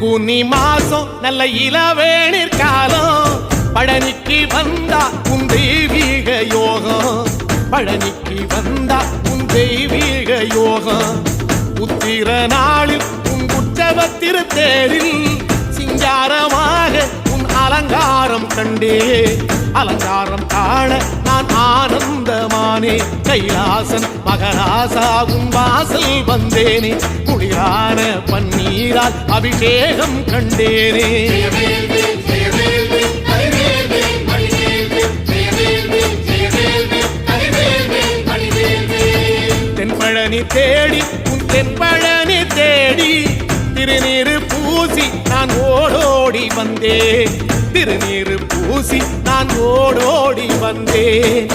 பங்குனி மாசம் நல்ல இளவேணிற் காலம் பழனிக்கு வந்தா உன் தெய்வீக யோகம் பழனிக்கு வந்தா உன் தெய்வீக யோகம் உத்திர நாளில் உன் உற்சவ திருத்தேரில் சிங்காரமாக உன் அலங்காரம் கண்டே அலங்காரம் காண நான் ஆனந்தமானே கைலாசன் மகராசா உன் வாசல் வந்தேனே குளிரான பன்னீரால் அபிஷேகம் கண்டேனே தென்பழனி தேடி உன் தென்பழனி தேடி திருநீரு பூசி நான் ஓடோடி வந்தேன் திருநீரு பூசி நான் ஓடோடி வந்தேன்